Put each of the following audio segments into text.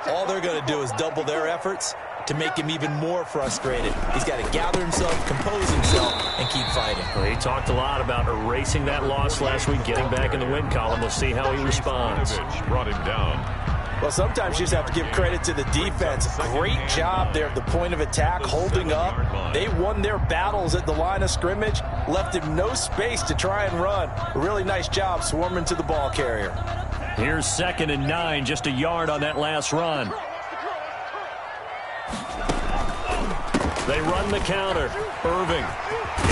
all they're going to do is double their efforts to make him even more frustrated. He's got to gather himself, compose himself, and keep fighting. Well, he talked a lot about erasing that loss last week, getting back in the win column. We'll see how he responds. Brought him down. Well, sometimes you just have to give credit to the defense. Great job there at the point of attack, holding up. They won their battles at the line of scrimmage, left him no space to try and run. A really nice job swarming to the ball carrier. Here's 2nd and 9, just a yard on that last run. They run the counter. Irving.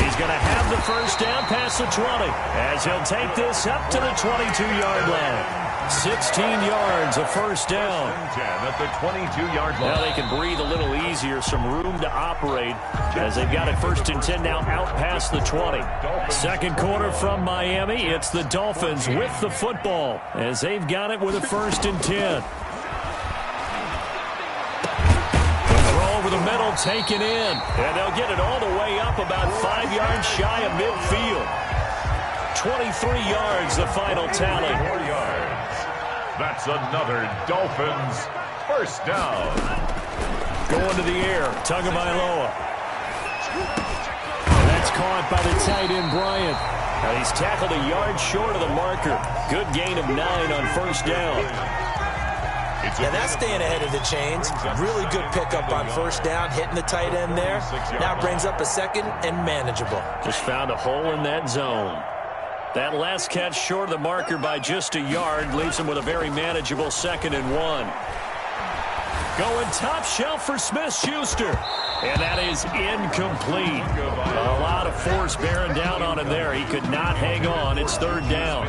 He's going to have the first down past the 20 as he'll take this up to the 22-yard line. 16 yards, a first down. 10 at the 22-yard line. Now they can breathe a little easier, some room to operate as they've got a 1st and 10 now out past the 20. Second quarter from Miami. It's the Dolphins with the football as they've got it with a 1st and 10. Over the middle, taken in, and they'll get it all the way up about 5 yards shy of midfield. 23 yards, the final tally. 4 yards. That's another Dolphins first down. Going to the air, Tagovailoa. And that's caught by the tight end, Bryant. Now he's tackled a yard short of the marker. Good gain of 9 on first down. Yeah, that's staying ahead of the chains. Really good pickup on first down, hitting the tight end there. Now brings up a 2nd and manageable. Just found a hole in that zone. That last catch short of the marker by just a yard leaves him with a very manageable 2nd and 1. Going top shelf for Smith-Schuster. And that is incomplete. A lot of force bearing down on him there. He could not hang on. It's 3rd down.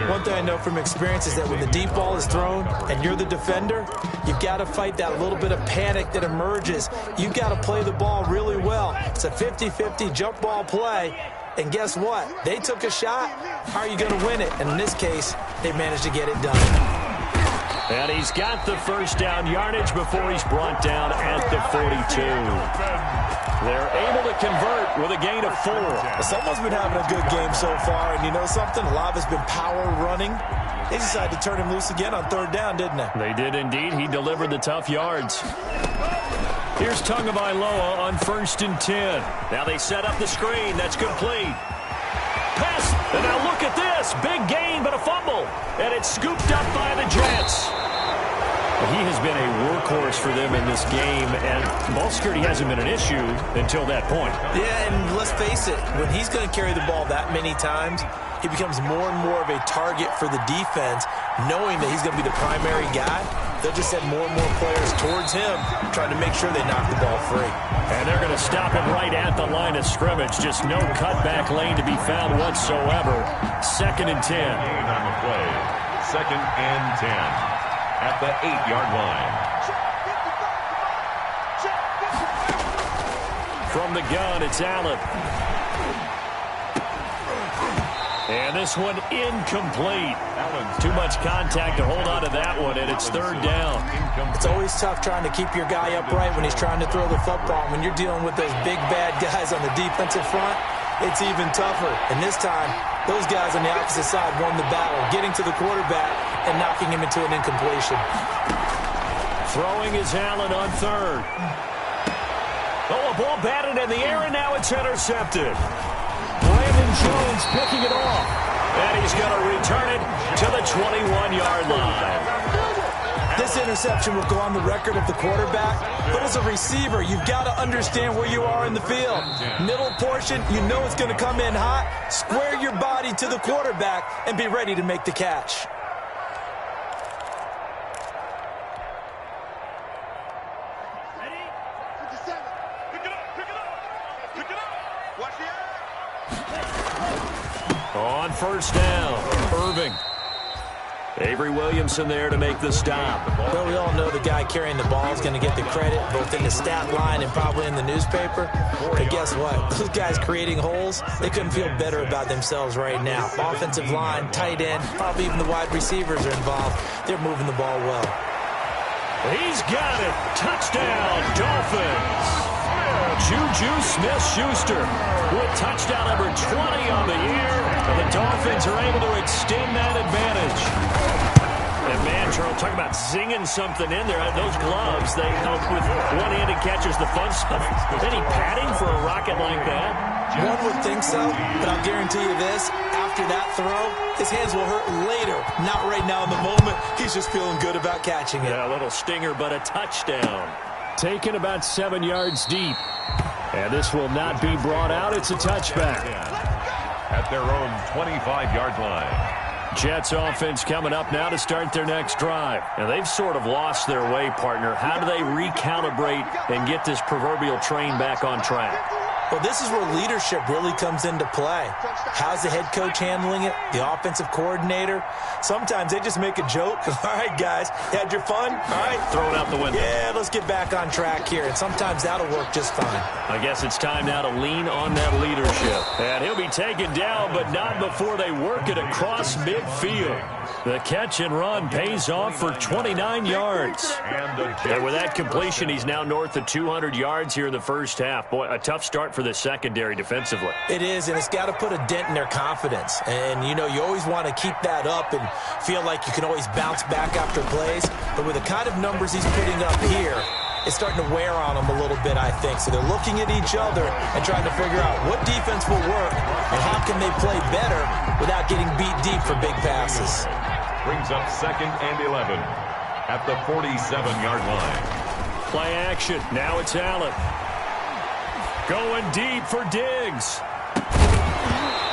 One thing I know from experience is that when the deep ball is thrown and you're the defender, you've got to fight that little bit of panic that emerges. You've got to play the ball really well. It's a 50-50 jump ball play. And guess what? They took a shot. How are you going to win it? And in this case, they managed to get it done. And he's got the first down yardage before he's brought down at the 42. They're able to convert with a gain of 4. Well, someone's been having a good game so far, and you know something? A lot of it's been power running. They decided to turn him loose again on 3rd down, didn't they? They did indeed. He delivered the tough yards. Here's Tagovailoa on 1st and 10. Now they set up the screen. That's complete. Pass. And now look at this. Big gain, but a fumble. And it's scooped up by the Jets. He has been a workhorse for them in this game, and ball security hasn't been an issue until that point. Yeah, and let's face it, when he's going to carry the ball that many times, he becomes more and more of a target for the defense, knowing that he's going to be the primary guy. They'll just send more and more players towards him, trying to make sure they knock the ball free. And they're going to stop him right at the line of scrimmage. Just no cutback lane to be found whatsoever. 2nd and 10. On the play. 2nd and 10 at the 8-yard line. From the gun, it's Allen. And this one incomplete. Too much contact to hold on to that one, and it's 3rd down. It's always tough trying to keep your guy upright when he's trying to throw the football. When you're dealing with those big, bad guys on the defensive front, it's even tougher. And this time, those guys on the opposite side won the battle, getting to the quarterback and knocking him into an incompletion. Throwing is Allen on 3rd. Oh, a ball batted in the air, and now it's intercepted. Brandon Jones picking it off. And he's going to return it to the 21-yard line. This interception will go on the record of the quarterback, but as a receiver, you've got to understand where you are in the field. Middle portion, you know it's going to come in hot. Square your body to the quarterback and be ready to make the catch. On first down, Irving. Avery Williamson there to make the stop. Well, we all know the guy carrying the ball is going to get the credit, both in the stat line and probably in the newspaper. But guess what? Those guys creating holes, they couldn't feel better about themselves right now. Offensive line, tight end, probably even the wide receivers are involved. They're moving the ball well. He's got it. Touchdown, Dolphins. Juju Smith-Schuster with touchdown number 20 on the year. And the Dolphins are able to extend that advantage. And man, Charles, talk about zinging something in there. Those gloves, they help with one-handed catches, the fun stuff. Any padding for a rocket like that? One would think so, but I'll guarantee you this. After that throw, his hands will hurt later. Not right now in the moment. He's just feeling good about catching it. Yeah, a little stinger, but a touchdown. Taken about 7 yards deep. And this will not be brought out. It's a touchback. At their own 25-yard line. Jets offense coming up now to start their next drive. And they've sort of lost their way, partner. How do they recalibrate and get this proverbial train back on track? Well, this is where leadership really comes into play. How's the head coach handling it? The offensive coordinator? Sometimes they just make a joke. All right, guys, you had your fun? All right. Throw it out the window. Yeah, let's get back on track here. And sometimes that'll work just fine. I guess it's time now to lean on that leadership. And he'll be taken down, but not before they work it across midfield. The catch and run pays off for 29 yards. And with that completion, he's now north of 200 yards here in the first half. Boy, a tough start for the secondary defensively. It is, and it's got to put a dent in their confidence. And, you know, you always want to keep that up and feel like you can always bounce back after plays. But with the kind of numbers he's putting up here, it's starting to wear on them a little bit, I think. So they're looking at each other and trying to figure out what defense will work and how can they play better without getting beat deep for big passes. Brings up 2nd and 11 at the 47-yard line. Play action. Now it's Allen. Going deep for Diggs.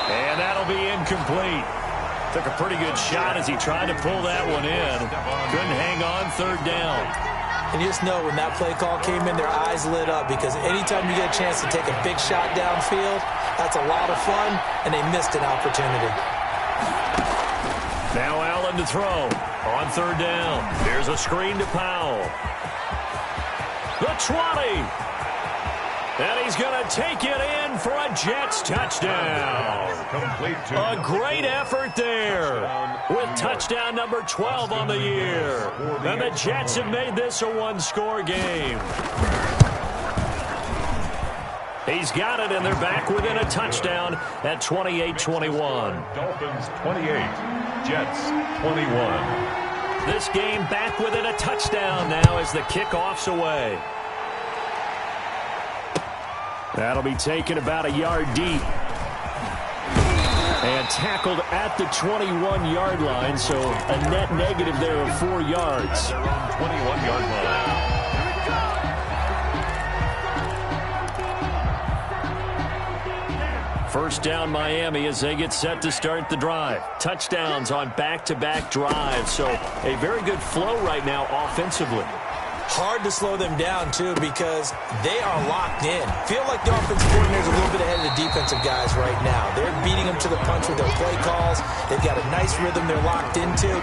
And that'll be incomplete. Took a pretty good shot as he tried to pull that one in. Couldn't hang on, 3rd down. And you just know when that play call came in, their eyes lit up because anytime you get a chance to take a big shot downfield, that's a lot of fun, and they missed an opportunity. Now Allen to throw on 3rd down. Here's a screen to Powell. The 20. And he's going to take it in for a Jets touchdown. A great effort there with touchdown number 12 on the year. And the Jets have made this a one-score game. He's got it, and they're back within a touchdown at 28-21. Dolphins 28, Jets 21. This game back within a touchdown now as the kickoff's away. That'll be taken about a yard deep. And tackled at the 21-yard line, so a net negative there of 4 yards. 21-yard line. First down Miami as they get set to start the drive. Touchdowns on back-to-back drives, so a very good flow right now offensively. Hard to slow them down, too, because they are locked in. Feel like the offensive coordinator's a little bit ahead of the defensive guys right now. They're beating them to the punch with their play calls. They've got a nice rhythm they're locked into.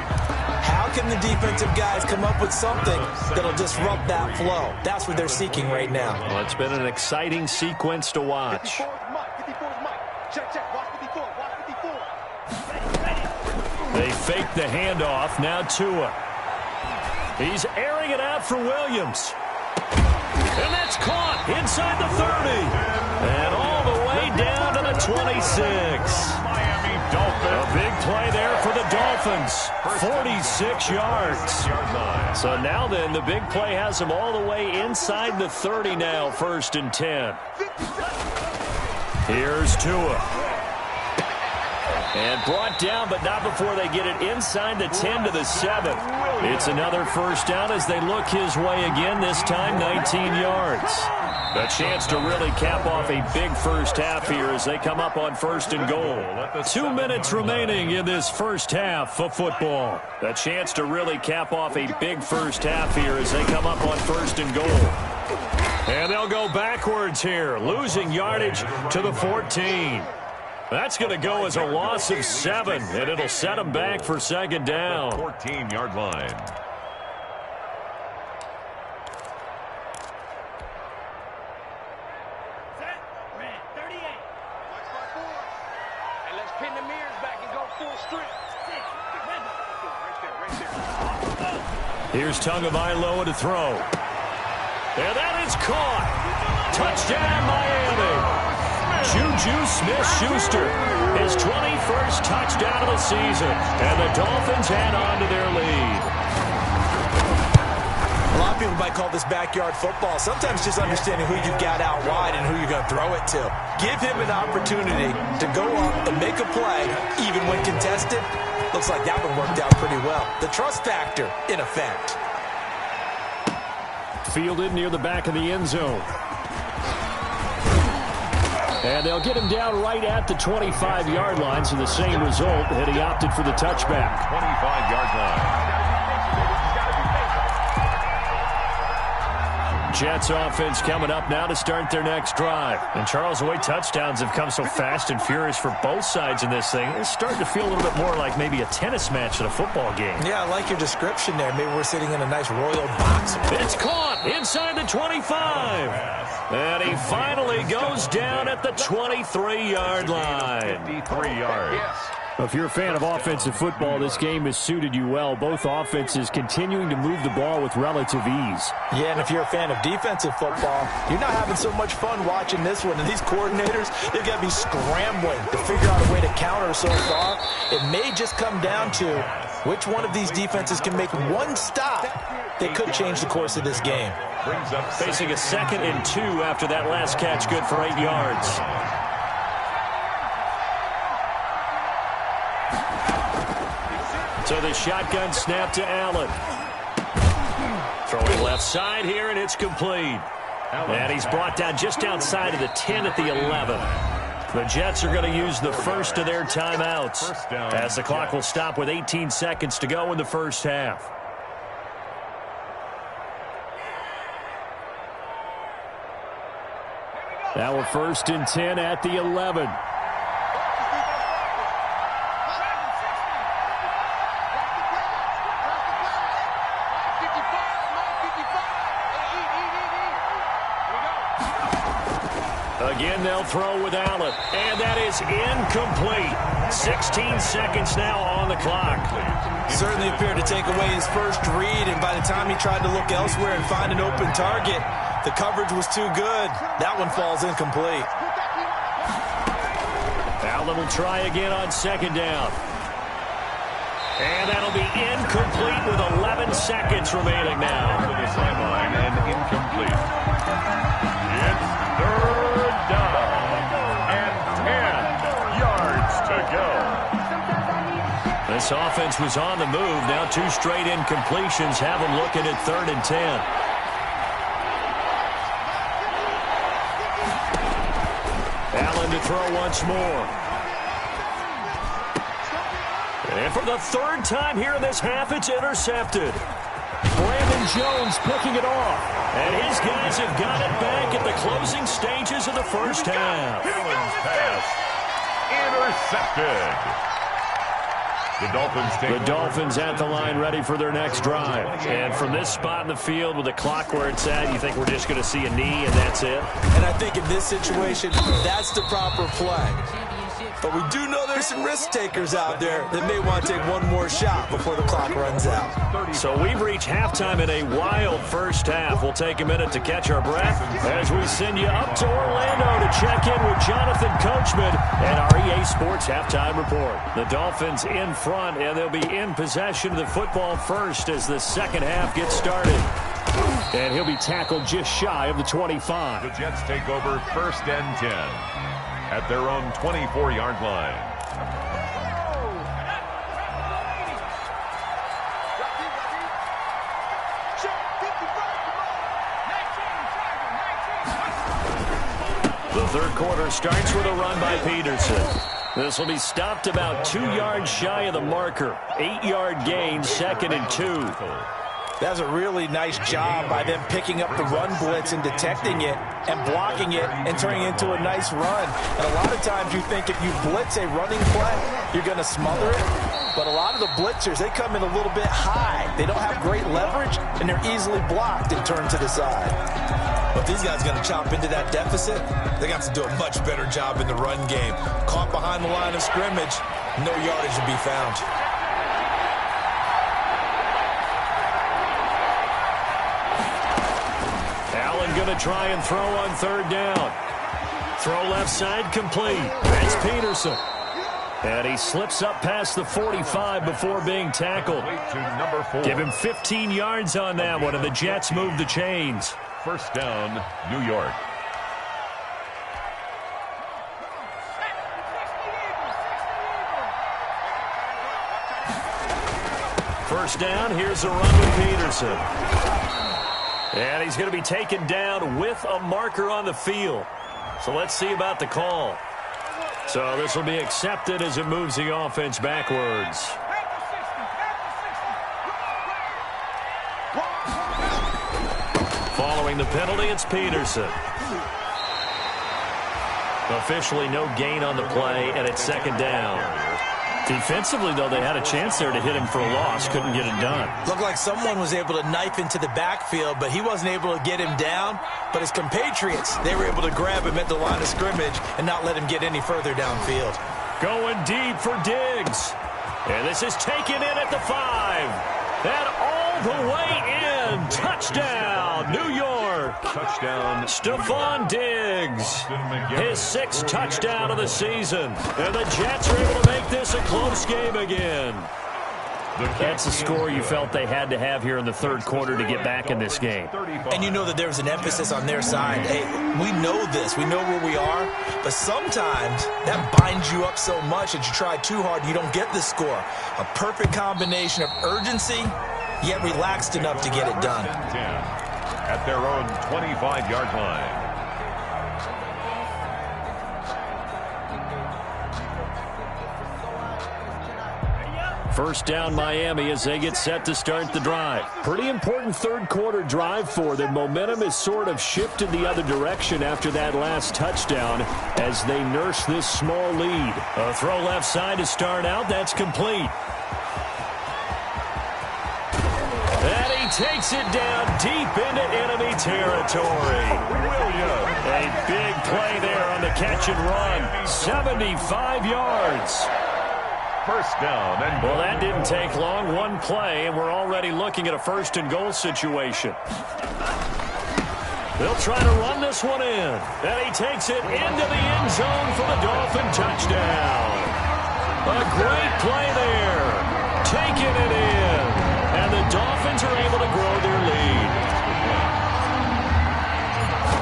How can the defensive guys come up with something that'll disrupt that flow? That's what they're seeking right now. Well, it's been an exciting sequence to watch. They fake the handoff. Now Tua. He's airing it out for Williams. And that's caught inside the 30. And all the way down to the 26. Miami Dolphins. A big play there for the Dolphins. 46 yards. So now then, the big play has them all the way inside the 30 now, 1st and 10. Here's Tua. And brought down, but not before they get it inside the 10 to the 7. It's another first down as they look his way again, this time 19 yards. A chance to really cap off a big first half here as they come up on 1st and goal. 2 minutes remaining in this first half of football. A chance to really cap off a big first half here as they come up on 1st and goal. And they'll go backwards here, losing yardage to the 14. That's going to go as a loss of 7, and it'll set them back for 2nd down. 14-yard line. Set. Red 38. Hey, let's pin the mirrors back and go full strip. Right there. Here's Tagovailoa to throw. And that is caught. Touchdown, Miami. Juju Smith-Schuster, his 21st touchdown of the season, and the Dolphins add on to their lead. A lot of people might call this backyard football. Sometimes just understanding who you've got out wide and who you're going to throw it to. Give him an opportunity to go up and make a play, even when contested. Looks like that one worked out pretty well. The trust factor in effect. Fielded near the back of the end zone. And they'll get him down right at the 25-yard line, so the same result, and he opted for the touchback. 25-yard line. Jets offense coming up now to start their next drive. And Charles, the way touchdowns have come so fast and furious for both sides in this thing, it's starting to feel a little bit more like maybe a tennis match at a football game. Yeah, I like your description there. Maybe we're sitting in a nice royal box. It's caught inside the 25. And he finally goes down at the 23-yard line. 53 yards. If you're a fan of offensive football, this game has suited you well. Both offenses continuing to move the ball with relative ease. Yeah, and if you're a fan of defensive football, you're not having so much fun watching this one. And these coordinators, they've got to be scrambling to figure out a way to counter so far. It may just come down to which one of these defenses can make one stop that could change the course of this game. Facing a 2nd and 2 after that last catch, good for 8 yards. So the shotgun snap to Allen. Throwing left side here, and it's complete. And he's brought down just outside of the 10 at the 11. The Jets are going to use the first of their timeouts, as the clock will stop with 18 seconds to go in the first half. Now we're 1st and 10 at the 11. Again, they'll throw with Allen, and that is incomplete. 16 seconds now on the clock. Certainly appeared to take away his first read, and by the time he tried to look elsewhere and find an open target, the coverage was too good. That one falls incomplete. Allen will try again on 2nd down. And that'll be incomplete with 11 seconds remaining now. To the sideline and incomplete. It's 3rd down and 10 yards to go. This offense was on the move. Now 2 straight incompletions have them looking at 3rd and 10. Allen to throw once more. And for the 3rd time here in this half, it's intercepted. Brandon Jones picking it off. And his guys have got it back at the closing stages of the first half. Allen's pass intercepted. The Dolphins at the line ready for their next drive. And from this spot in the field with the clock where it's at, you think we're just going to see a knee and that's it? And I think in this situation, that's the proper play. But we do know there's some risk takers out there that may want to take one more shot before the clock runs out. So we've reached halftime in a wild first half. We'll take a minute to catch our breath as we send you up to Orlando to check in with Jonathan Coachman and our EA Sports Halftime Report. The Dolphins in front, and they'll be in possession of the football first as the second half gets started. And he'll be tackled just shy of the 25. The Jets take over 1st and 10 at their own 24-yard line. The third quarter starts with a run by Peterson. This will be stopped about 2 yards shy of the marker. 8-yard gain, 2nd and 2. That's a really nice job by them picking up the run blitz and detecting it and blocking it and turning it into a nice run. And a lot of times you think if you blitz a running play, you're going to smother it. But a lot of the blitzers, they come in a little bit high. They don't have great leverage, and they're easily blocked and turned to the side. But these guys are going to chop into that deficit. They got to do a much better job in the run game. Caught behind the line of scrimmage, no yardage to be found. Allen going to try and throw on 3rd down. throw left side complete. That's Peterson. And he slips up past the 45 before being tackled. Number 4. Give him 15 yards on that one, and the Jets move the chains. First down, New York. First down, here's a run with Peterson. And he's going to be taken down with a marker on the field. So let's see about the call. So this will be accepted as it moves the offense backwards. Following the penalty, it's Peterson. Officially no gain on the play, and it's second down. Defensively, though, they had a chance there to hit him for a loss. Couldn't get it done. Looked like someone was able to knife into the backfield, but he wasn't able to get him down. But his compatriots, they were able to grab him at the line of scrimmage and not let him get any further downfield. Going deep for Diggs. And this is taken in at the 5. And all the way in. Touchdown, New York. Touchdown. Stephon Diggs. His 6th touchdown of the season. And the Jets are able to make this a close game again. That's the score you felt they had to have here in the third quarter to get back in this game. And you know that there was an emphasis on their side. Hey, we know this. We know where we are. But sometimes that binds you up so much that you try too hard and you don't get the score. A perfect combination of urgency, yet relaxed enough to get it done. At their own 25-yard line. First down Miami as they get set to start the drive. Pretty important third quarter drive for them. Momentum has sort of shifted the other direction after that last touchdown as they nurse this small lead. A throw left side to start out. That's complete. And he takes it down deep into enemy territory. A big play there on the catch and run. 75 yards. First down. And well, that didn't take long. One play, and we're already looking at a first and goal situation. They'll try to run this one in. And he takes it into the end zone for the Dolphin touchdown. A great play there. Taking it in. And the Dolphins are able to grow their lead.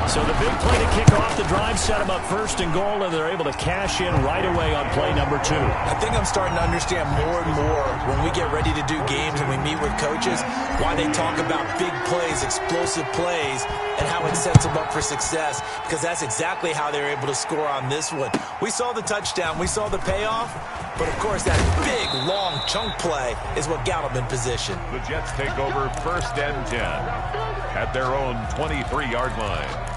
So the big play to kick off the drive set them up first and goal, and they're able to cash in right away on play number 2. I think I'm starting to understand more and more when we get ready to do games and we meet with coaches why they talk about big plays, explosive plays, and how it sets them up for success, because that's exactly how they're able to score on this one. We saw the touchdown. We saw the payoff. But, of course, that big, long chunk play is what got them in position. The Jets take over first and 10 at their own 23-yard line.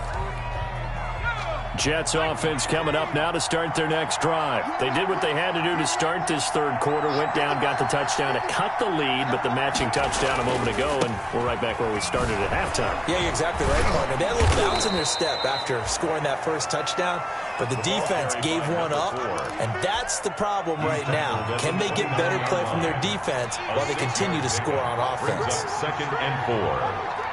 Jets offense coming up now to start their next drive. They did what they had to do to start this third quarter, went down, got the touchdown to cut the lead, but the matching touchdown a moment ago, and we're right back where we started at halftime. Yeah, you're exactly right, partner. They had a little bounce in their step after scoring that first touchdown, but the defense gave one up, and that's the problem right now. Can they get better play from their defense while they continue to score on offense? Second and 4.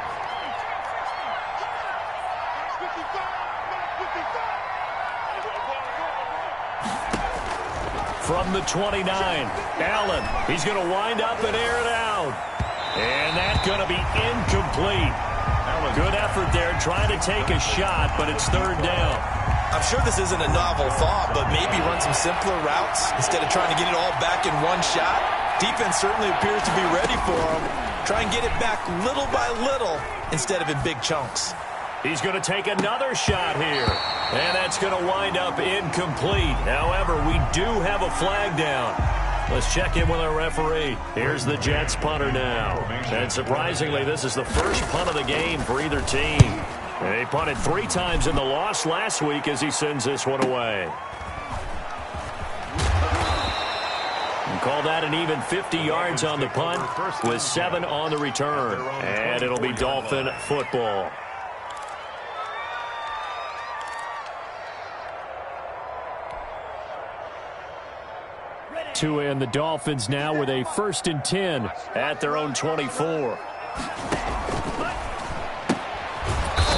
From the 29, Allen, he's going to wind up and air it out. And that's going to be incomplete. Good effort there, trying to take a shot, but it's third down. I'm sure this isn't a novel thought, but maybe run some simpler routes instead of trying to get it all back in one shot. Defense certainly appears to be ready for him. Try and get it back little by little instead of in big chunks. He's going to take another shot here. And that's going to wind up incomplete. However, we do have a flag down. Let's check in with our referee. Here's the Jets punter now. And surprisingly, this is the first punt of the game for either team. They punted 3 times in the loss last week as he sends this one away. And call that an even 50 yards on the punt with 7 on the return. And it'll be Dolphin football. And the Dolphins now with a first and 10 at their own 24.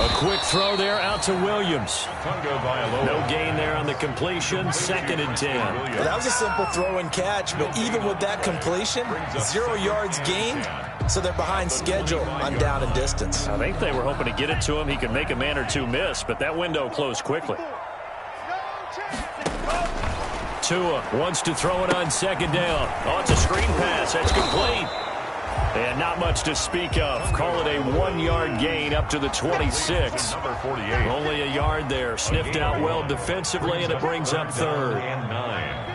A Quick throw there out to Williams. No gain there on the completion. 2nd and 10. Well, that was a simple throw and catch, but even with that completion, 0 yards gained, so they're behind schedule on down and distance. I think they were hoping to get it to him. He could make a man or two miss, but that window closed quickly. Tua wants to throw it on 2nd down. Oh, it's a screen pass. That's complete. And not much to speak of. Call it a 1-yard gain up to the 26. Only a yard there. Sniffed out well defensively, and it brings up 3rd. And 9.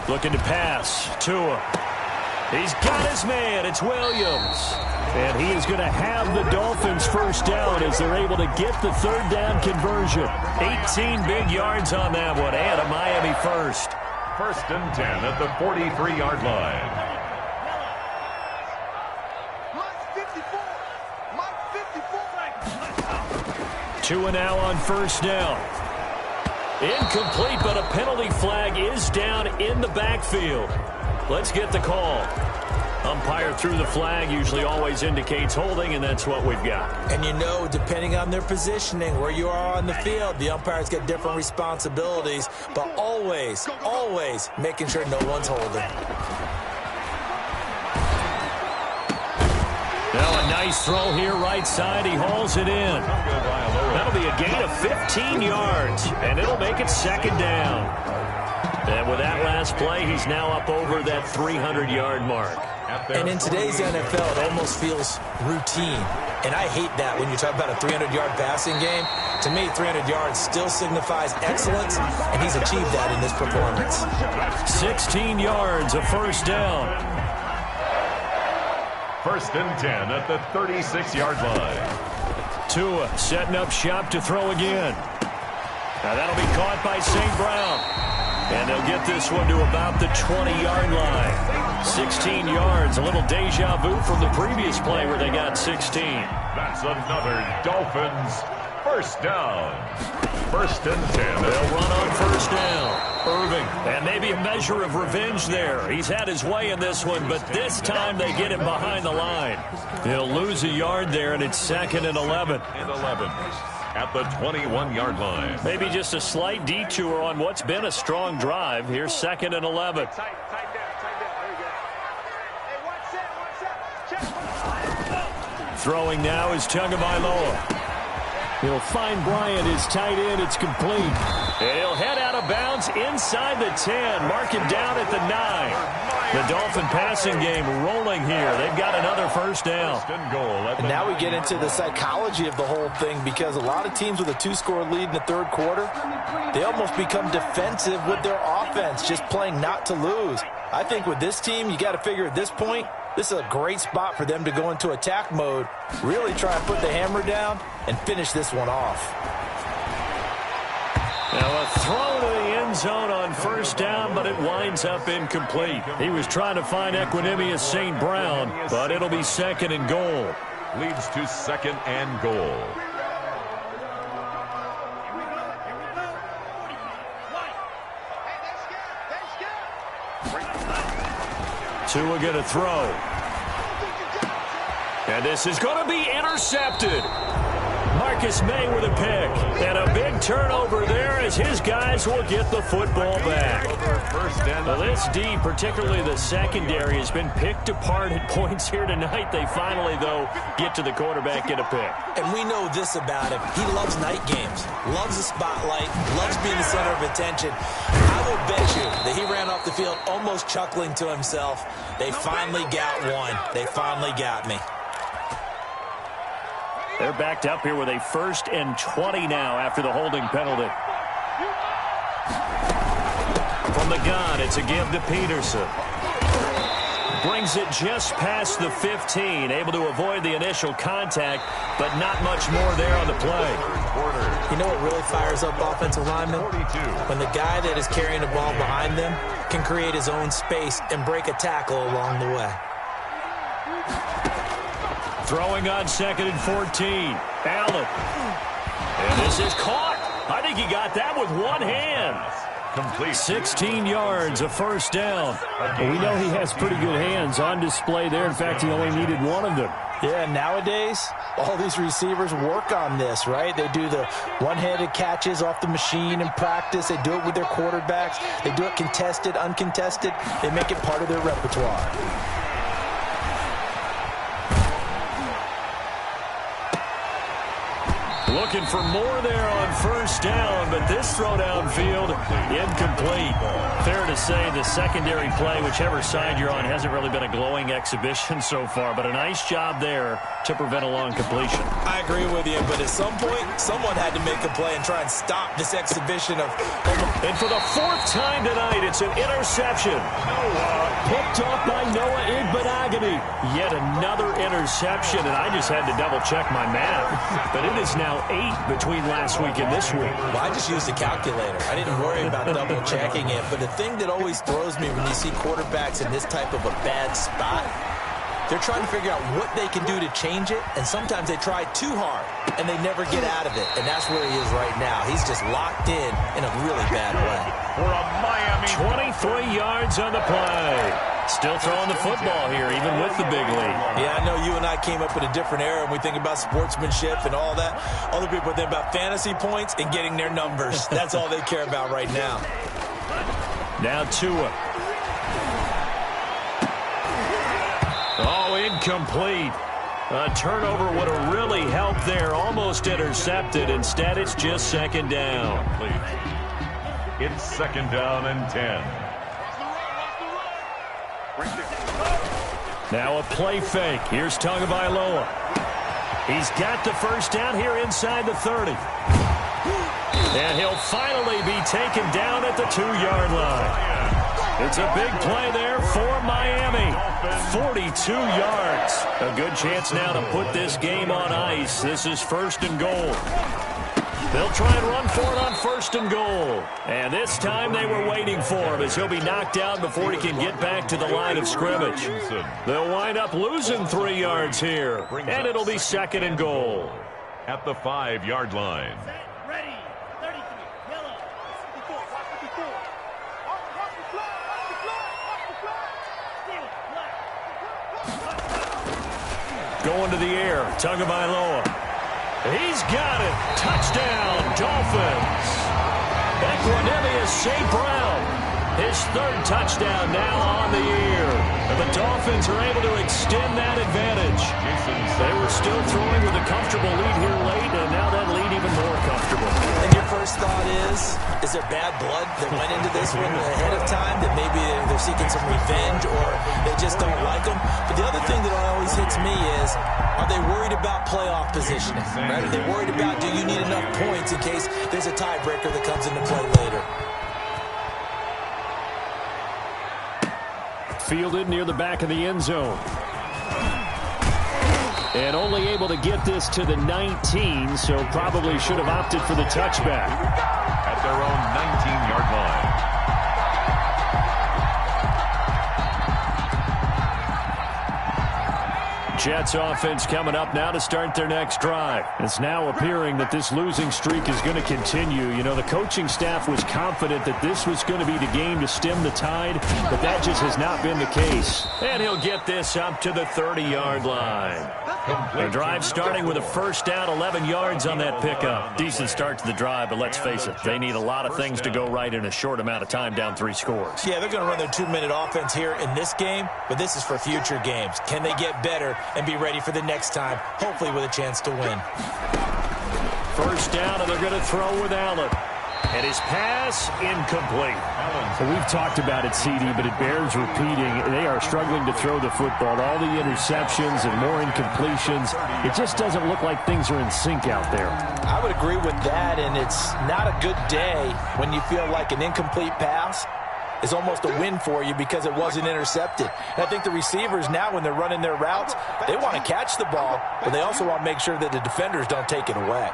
Looking to pass. Tua. He's got his man. It's Williams. And he is going to have the Dolphins first down as they're able to get the 3rd down conversion. 18 big yards on that one, and a Miami first. 1st and 10 at the 43-yard line. Tua now on 1st down. Incomplete, but a penalty flag is down in the backfield. Let's get the call. Umpire threw the flag, usually always indicates holding, and that's what we've got. And you know, depending on their positioning, where you are on the field, the umpires get different responsibilities, but always, always making sure no one's holding. Now a nice throw here, right side. He hauls it in. That'll be a gain of 15 yards, and it'll make it 2nd down. And with that last play, he's now up over that 300-yard mark. And in today's NFL, it almost feels routine. And I hate that when you talk about a 300-yard passing game. To me, 300 yards still signifies excellence, and he's achieved that in this performance. 16 yards, a 1st down. 1st and 10 at the 36-yard line. Tua setting up shop to throw again. Now that'll be caught by St. Brown. And they'll get this one to about the 20-yard line. 16 yards, a little deja vu from the previous play where they got 16. That's another Dolphins first down. 1st and 10. They'll run on 1st down. Irving, and maybe a measure of revenge there. He's had his way in this one, but this time they get him behind the line. He'll lose a yard there, and it's 2nd and 11. And 11 at the 21-yard line. Maybe just a slight detour on what's been a strong drive. Here's 2nd and 11. Throwing now is Tagovailoa. He'll find Bryant, his tight end. It's complete. And he'll head out of bounds inside the 10. Mark him down at the 9. The Dolphin passing game rolling here. They've got another 1st down. And now we get into the psychology of the whole thing, because a lot of teams with a 2-score lead in the 3rd quarter, they almost become defensive with their offense, just playing not to lose. I think with this team, you got to figure at this point, this is a great spot for them to go into attack mode, really try and put the hammer down and finish this one off. Now a throw to the end zone on 1st down, but it winds up incomplete. He was trying to find Equanimous St. Brown, but it'll be 2nd and goal. Leads to 2nd and goal. Tua going to throw. And this is going to be intercepted. Marcus May with a pick. And a big turnover there as his guys will get the football back. Well, this D, particularly the secondary, has been picked apart at points here tonight. They finally, though, get to the quarterback, get a pick. And we know this about him. He loves night games, loves the spotlight, loves being the center of attention. I will bet you that he ran off the field almost chuckling to himself. They finally got one. They finally got me. They're backed up here with a 1st and 20 now after the holding penalty. From the gun, it's a give to Peterson. Brings it just past the 15, able to avoid the initial contact, but not much more there on the play. You know what really fires up offensive linemen? When the guy that is carrying the ball behind them can create his own space and break a tackle along the way. Throwing on 2nd and 14. Allen. And this is caught. I think he got that with one hand. Complete. 16 yards, a first down. Well, we know he has pretty good hands on display there. In fact, he only needed one of them. Yeah, nowadays, all these receivers work on this, right? They do the one-handed catches off the machine in practice. They do it with their quarterbacks. They do it contested, uncontested. They make it part of their repertoire. Looking for more there on first down, but this throw downfield, incomplete. Fair to say the secondary play, whichever side you're on, hasn't really been a glowing exhibition so far, but a nice job there to prevent a long completion. I agree with you, but at some point, someone had to make a play and try and stop this exhibition of... And for the fourth time tonight, it's an interception. Picked off by Noah Igbenogany. Yet another interception, and I just had to double-check my math. But it is now 8 between last week and this week. Well, I just used a calculator. I didn't worry about double-checking it. But the thing that always throws me when you see quarterbacks in this type of a bad spot, they're trying to figure out what they can do to change it, and sometimes they try too hard, and they never get out of it. And that's where he is right now. He's just locked in a really bad way. For a Miami. 23 yards on the play. Still throwing the football here, even with the big lead. Yeah, I know you and I came up in a different era, and we think about sportsmanship and all that. Other people think about fantasy points and getting their numbers. That's all they care about right now. Now Tua. Oh, incomplete. A turnover would have really helped there. Almost intercepted. Instead, it's just second down. It's second down and 10. Now a play fake. Here's Tagovailoa. He's got the first down here inside the 30. And he'll finally be taken down at the 2-yard line. It's a big play there for Miami. 42 yards. A good chance now to put this game on ice. This is first and goal. They'll try and run for it on first and goal. And this time they were waiting for him as he'll be knocked out before he can get back to the line of scrimmage. They'll wind up losing 3 yards here. And it'll be second and goal. At the 5-yard line. Ready. 33. Yellow. 54. 54. Going to the air. Tagovailoa. He's got it. Touchdown, Dolphins. Equanimeous St. Brown. His third touchdown now on the year. And the Dolphins are able to extend that advantage. They were still throwing with a comfortable lead here late, and now that lead even more comfortable. And your first thought is there bad blood that went into this one ahead of time, that maybe they're seeking some revenge or they just don't like them? But the other thing that always hits me is, are they worried about playoff positioning? Right? Are they worried about, do you need enough points in case there's a tiebreaker that comes into play later? Fielded near the back of the end zone. And only able to get this to the 19, so probably should have opted for the touchback. At their own 19-yard line. Jets offense coming up now to start their next drive. It's now appearing that this losing streak is going to continue. You know, the coaching staff was confident that this was going to be the game to stem the tide, but that just has not been the case. And he'll get this up to the 30-yard line. The drive starting with a first down, 11 yards on that pickup. Decent start to the drive, but let's face it, they need a lot of things to go right in a short amount of time, down 3 scores. Yeah, they're going to run their 2-minute offense here in this game, but this is for future games. Can they get better and be ready for the next time, hopefully with a chance to win? First down, and they're going to throw with Allen. And his pass, incomplete. So we've talked about it, CD, but it bears repeating. They are struggling to throw the football. All the interceptions and more incompletions. It just doesn't look like things are in sync out there. I would agree with that, and it's not a good day when you feel like an incomplete pass is almost a win for you because it wasn't intercepted. And I think the receivers now, when they're running their routes, they want to catch the ball, but they also want to make sure that the defenders don't take it away.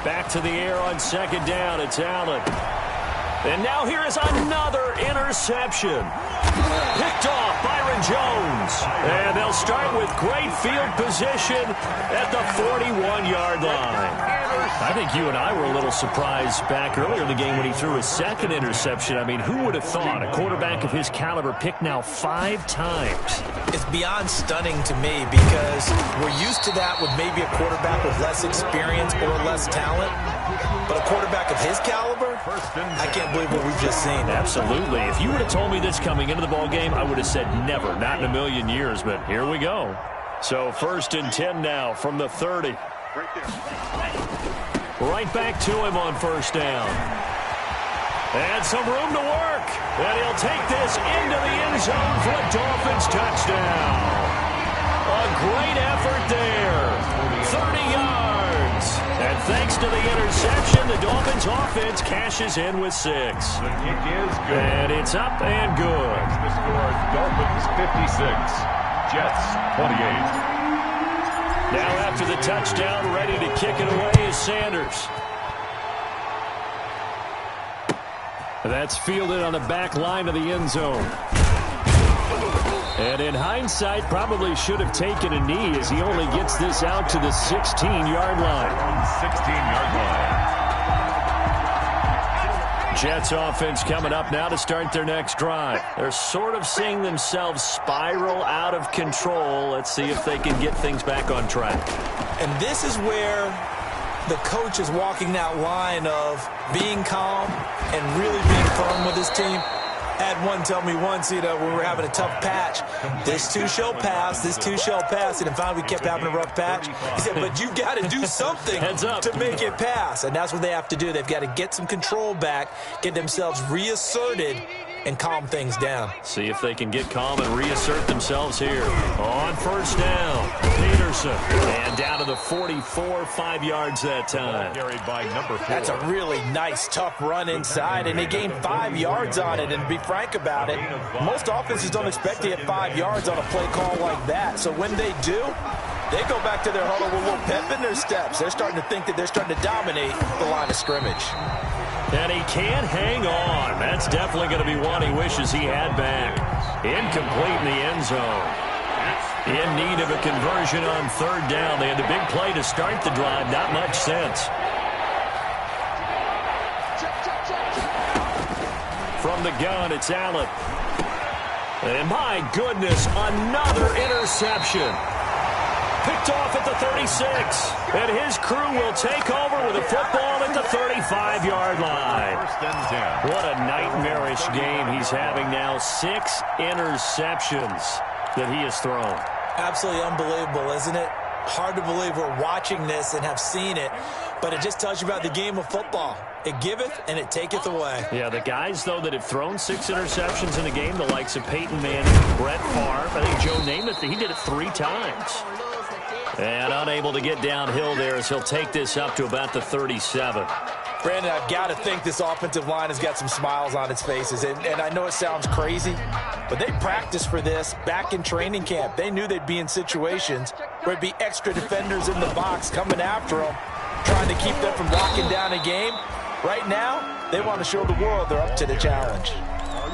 Back to the air on second down. It's Allen. And now here is another interception. Picked off Byron Jones. And they'll start with great field position at the 41-yard line. I think you and I were a little surprised back earlier in the game when he threw his second interception. I mean, who would have thought a quarterback of his caliber picked now 5 times? It's beyond stunning to me because we're used to that with maybe a quarterback with less experience or less talent. But a quarterback of his caliber, I can't believe what we've just seen. Absolutely. If you would have told me this coming into the ball game, I would have said never, not in a million years. But here we go. So 1st and 10 now from the 30. Right back to him on 1st down. And some room to work. And he'll take this into the end zone for a Dolphins touchdown. A great effort there. 30 yards. And thanks to the interception, the Dolphins offense cashes in with 6. The kick is good. And it's up and good. The score, Dolphins 56, Jets 28. Now after the touchdown, ready to kick it away is Sanders. That's fielded on the back line of the end zone. And in hindsight, probably should have taken a knee as he only gets this out to the 16-yard line. 16-yard line. Jets offense coming up now to start their next drive. They're sort of seeing themselves spiral out of control. Let's see if they can get things back on track. And this is where the coach is walking that line of being calm and really being firm with his team. I had one tell me once, when we were having a tough patch, this too shall pass, this too shall pass. And finally we kept having a rough patch. He said, but you got to do something to make it pass. And that's what they have to do. They've got to get some control back, get themselves reasserted, and calm things down. See if they can get calm and reassert themselves here. On 1st down, Peterson. And down to the 44, 5 yards that time. Carried by number 4. That's a really nice, tough run inside, and they gained 5 yards on it. And to be frank about it, most offenses don't expect to get 5 yards on a play call like that. So when they do, they go back to their huddle with a little pep in their steps. They're starting to think that they're starting to dominate the line of scrimmage. And he can't hang on. That's definitely going to be one he wishes he had back. Incomplete in the end zone. In need of a conversion on 3rd down. They had the big play to start the drive. Not much sense. From the gun, it's Allen. And my goodness, another interception. Picked off at the 36. And his crew will take over with a football at the 35-yard line. 1st and 10. What a nightmarish game he's having now. 6 interceptions that he has thrown. Absolutely unbelievable, isn't it? Hard to believe we're watching this and have seen it, but it just tells you about the game of football. It giveth and it taketh away. Yeah, the guys, though, that have thrown 6 interceptions in a game, the likes of Peyton Manning, Brett Favre, I think Joe Namath, he did it 3 times. And unable to get downhill there as he'll take this up to about the 37. Brandon, I've got to think this offensive line has got some smiles on its faces. And I know it sounds crazy, but they practiced for this back in training camp. They knew they'd be in situations where it'd be extra defenders in the box coming after them, trying to keep them from locking down a game. Right now, they want to show the world they're up to the challenge.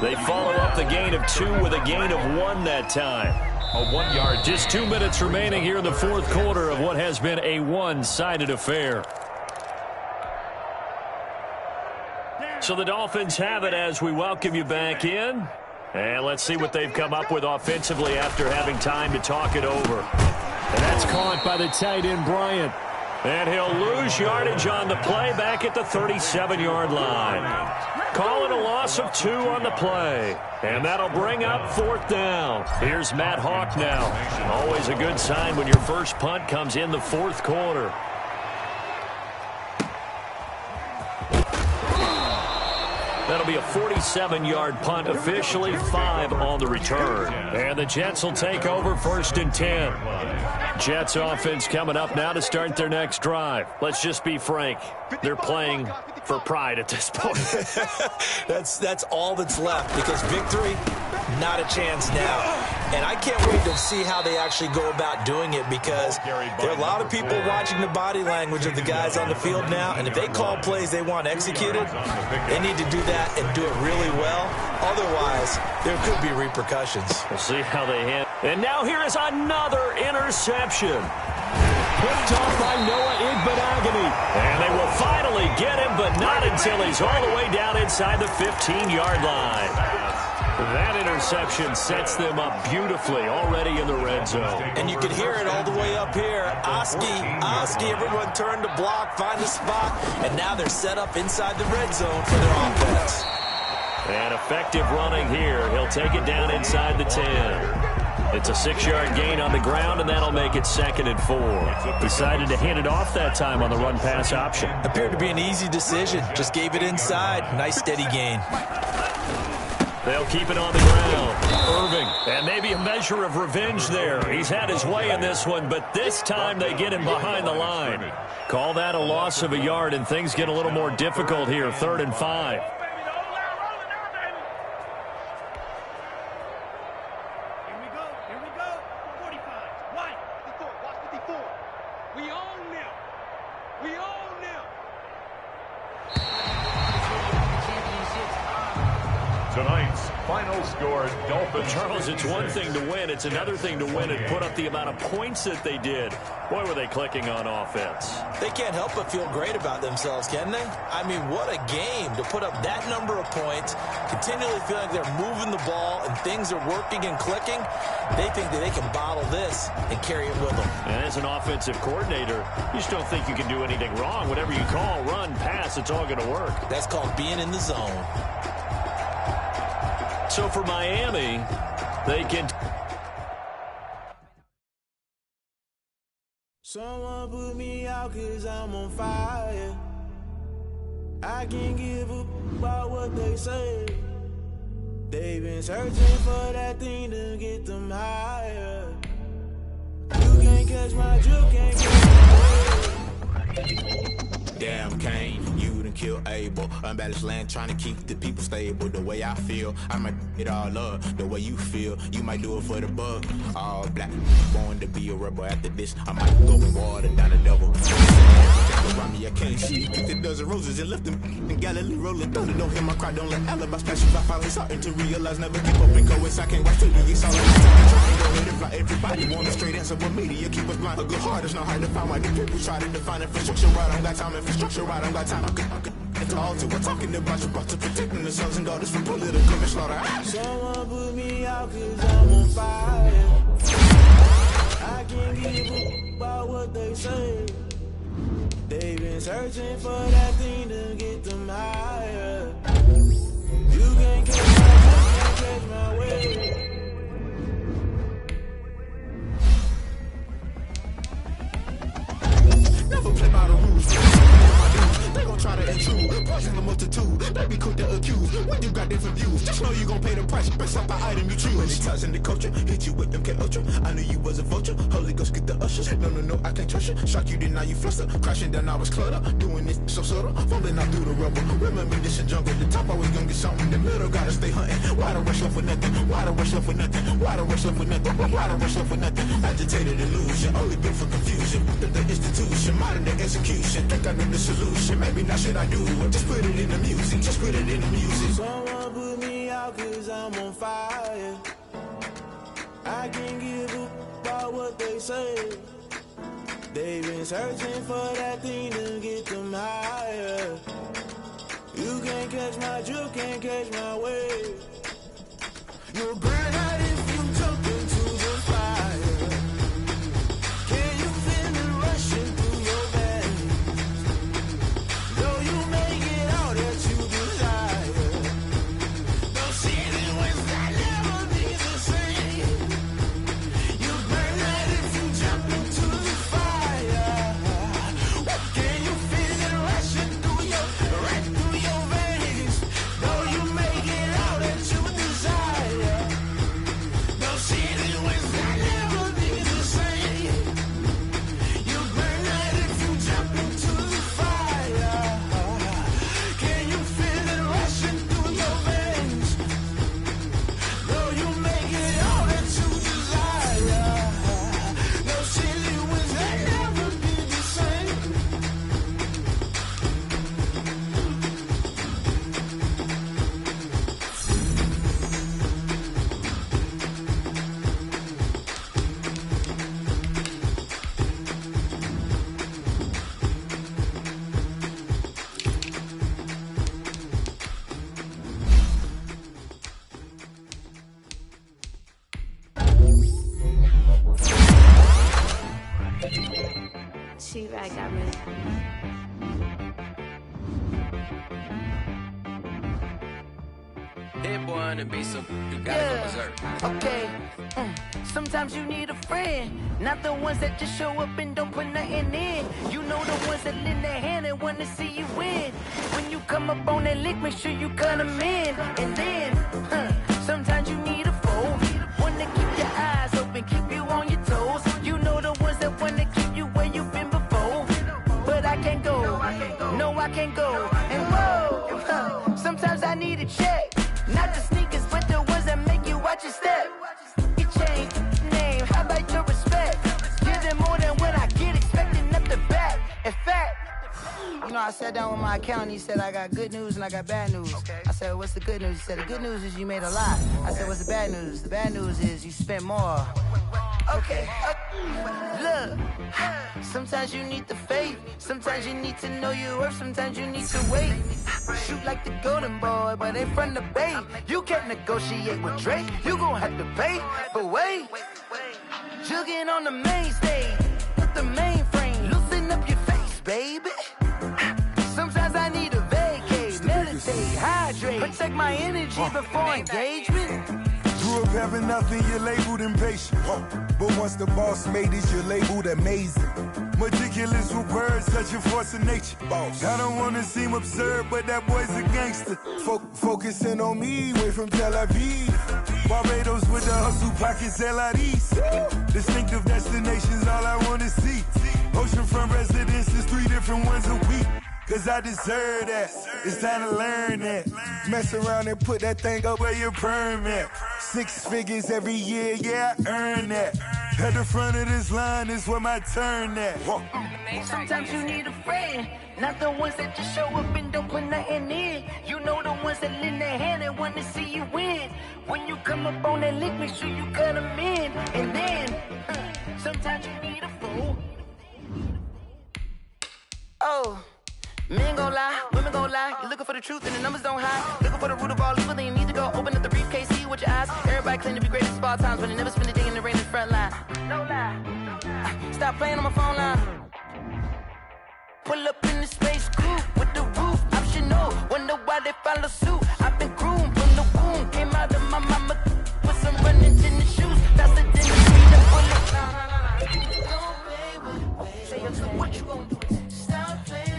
They follow up the gain of 2 with a gain of 1 that time. A 1 yard. Just 2 minutes remaining here in the 4th quarter of what has been a one-sided affair. So the Dolphins have it as we welcome you back in. And let's see what they've come up with offensively after having time to talk it over. And that's caught by the tight end, Bryant. And he'll lose yardage on the play back at the 37-yard line. Calling a loss of 2 on the play. And that'll bring up 4th down. Here's Matt Hawk now. Always a good sign when your first punt comes in the 4th quarter. That'll be a 47-yard punt, officially 5 on the return. And the Jets will take over 1st and 10. Jets offense coming up now to start their next drive. Let's just be frank. They're playing for pride at this point. That's all that's left, because victory, not a chance now. And I can't wait to see how they actually go about doing it, because there are a lot of people watching the body language of the guys on the field now, and if they call plays they want executed, they need to do that and do it really well. Otherwise, there could be repercussions. We'll see how they handle. And now here is another interception. Picked off by Noah Igbenogany. And they will finally get him, but not until he's all the way down inside the 15-yard line. That interception sets them up beautifully already in the red zone. And you can hear it all the way up here. Oski, everyone turned to block, find a spot, and now they're set up inside the red zone for their offense. And effective running here. He'll take it down inside the 10. It's a 6-yard gain on the ground, and that'll make it 2nd and 4. Decided to hand it off that time on the run-pass option. Appeared to be an easy decision. Just gave it inside. Nice steady gain. They'll keep it on the ground. Irving, and maybe a measure of revenge there. He's had his way in this one, but this time they get him behind the line. Call that a loss of a yard, and things get a little more difficult here. 3rd and 5. Tonight's final score, Dolphins. Charles, it's one thing to win. It's another thing to win and put up the amount of points that they did. Boy, were they clicking on offense. They can't help but feel great about themselves, can they? I mean, what a game to put up that number of points, continually feel like they're moving the ball and things are working and clicking. They think that they can bottle this and carry it with them. And as an offensive coordinator, you just don't think you can do anything wrong. Whatever you call, run, pass, it's all going to work. That's called being in the zone. So for Miami, they can... Someone put me out 'cause I'm on fire. I can't give a about what they say. They've been searching for that thing to get them higher. You can't catch my juke, can't catch my wave. Damn Kane, you done killed Abel. Unbalanced land trying to keep the people stable. The way I feel, I might it all up. The way you feel, you might do it for the buck. All black, born to be a rebel. After this, I might go and water down the devil. Around me, I can't see. Picked a dozen roses and left them in Galilee rolling thunder. Don't hear my cry, don't let alibis pass you. I finally starting to realize, never give up and go. I can't watch TV. It's all I'm trying to go ahead and fly. Everybody want a straight answer, but media keep us blind. A good heart is not hard to find. Why the people try to define infrastructure right? I don't got time. Infrastructure right? I don't got time. I could talk to. We're talking about you, about to protecting the sons and daughters from political and slaughter. Someone put me out 'cause I'm on fire. I can't give a about what they say. They've been searching for that thing to get them higher. You can't catch my wave. Never play by the rules. They gon' try to intrude, poison the multitude. They be quick to accuse when you got different views. Just know you gon' pay the price based off the item you choose. When it ties in the culture, hit you with MK Ultra. I knew you was a vulture. Holy Ghost get the ushers. No, I can't trust you. Shock you, then now you fluster. Crashing down, I was cluttered. Doing this so subtle, fumbling out through the rubble. Remember this a jungle. The top always gonna get something. In the middle, gotta stay hunting. Why the rush left with nothing? Why the rush left with nothing? Why the rush left with nothing? Why the rush left with nothing? Agitated illusion, only built for confusion. The institution, modern day execution. Think I know the solution. Maybe not should I do it? Just put it in the music. Just put it in the music. Someone put me out 'cause I'm on fire. I can't give a about what they say. They've been searching for that thing to get them higher. You can't catch my juke, can't catch my wave. You'll burn out if you jump into the fire. Can you feel it rushing through your veins? Though you may get all that you desire, those seasons will never be the same. You burn out if you jump into the fire. Can you feel it rushing through your veins? Though you may get all that you desire. Hit boy on the beat, so you gotta go berserk. Okay. Sometimes you need a friend, not the ones that just show up and don't put nothing in. You know the ones that lend their hand and wanna see you win. When you come up on that lick, make sure you cut them in. And then, sometimes you need a foe, one to keep your eyes open, keep you on your toes. You know the ones that wanna keep you where you've been before. But I can't go, no I can't go. And whoa, sometimes I need a check. Not the sneakers, but the ones that make you watch your step. Your chain, name, how about your respect? Give them more than what I get, expecting up the back. In fact, you know, I sat down with my accountant, he said, I got good news and I got bad news. Okay. I said, what's the good news? He said, the good news is you made a lot. I said, what's the bad news? The bad news is you spent more. Okay, look, sometimes you need the faith, sometimes you need to know your worth, sometimes you need to wait. Shoot like the golden boy, but ain't from the bay. You can't negotiate with Drake, you gon' have to pay. But wait, jugging on the main stage, with the mainframe, loosen up your face, baby. Sometimes I need a vacate, meditate, hydrate, protect my energy before engagement. Grew up having nothing, you're labeled impatient. But once the boss made it, you're labeled amazing. Meticulous with words, such a force of nature. I don't wanna seem absurd, but that boy's a gangster. Focusing on me, way from Tel Aviv. Barbados with the hustle pockets, LIDs. Distinctive destinations, all I wanna see. Oceanfront residences, 3 different ones a week. Cause I deserve that, it's time to learn that. Mess around and put that thing up where your permit. 6 figures every year, yeah, I earn that. At the front of this line is where my turn at. Sometimes you need a friend, not the ones that just show up and don't put nothing in. You know the ones that lend their hand and want to see you win. When you come up on that lick, make sure you cut them in. And then, sometimes you need a fool. Oh. Men gon' lie, women gon' lie. You're looking for the truth and the numbers don't hide. Looking for the root of all evil, then you need to go open up the briefcase, see with your eyes. Everybody claim to be greatest of all times, but they never spend a day in the rain in the front line. No lie. Stop playing on my phone line. Pull up in the space coupe with the roof optional. Wonder why they follow suit. I've been groomed from the womb, came out of my mama with some running in the shoes. Faster than the speed of bullet. Say so what you gon' do? Stop playing.